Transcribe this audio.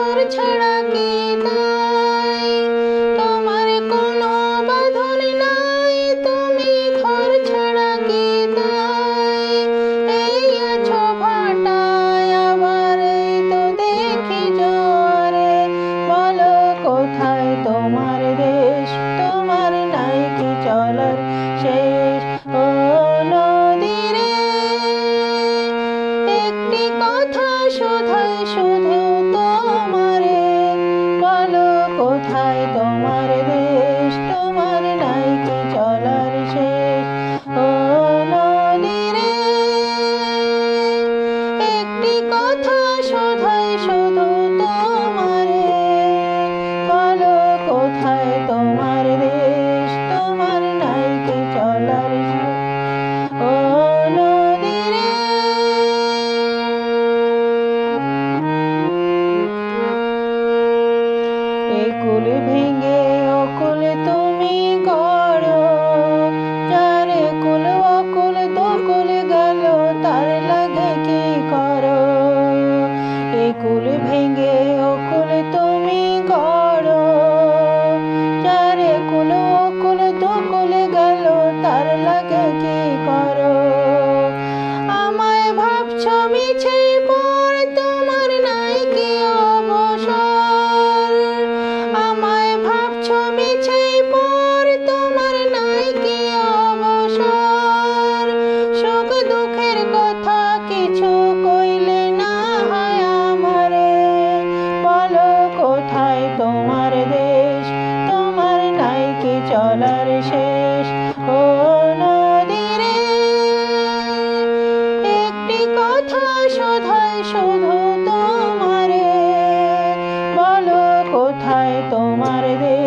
ঘর ছাড়া কি তাই? তোমার কোনো বাঁধন নাই, তুমি ঘর ছাড়া কি তাই? এই আছো ভাটায়, আবার এই তো দেখি জোয়ারে। বলো কোথায় তোমার দেশ, তোমার নাই কি চলার শেষ? ও নদীরে, একটি কথা শোধাই শুধু তোমারে। বলো কোথায় তোমার দেশ, তোমার নাই কি চলার শেষ? ও নদীরে, একটি কথা শোধাই শুধু তোমারে। বলো কোথায় তোমার দেশ, তোমার নাই কি চলার শেষ? ও নদীরে। একুল ভেঙে অকুল তুমি গড়ো, যার কুল অকুল দকুল গেল তার লাগে কি করো? একুল ভেঙে অকুল তুমি গড়ো, যার কুল অকুল দকুল গেল তার লাগে কি করো? আমায় ভাবছো মিছে পর, তোমার নাই কি অবসর? আমায় ভাবছো মিছে পর, তোমার নাই কি অবসর? সুখ দুঃখের কথা কিছু কইলে না হয় আমারে। বলো কোথায় তোমার দেশ, তোমার নাই কি চলার শেষ? ও নদীরে, একটি কথা শোধাই শুধু তোমারে। বলো কোথায় তোমার দেশ।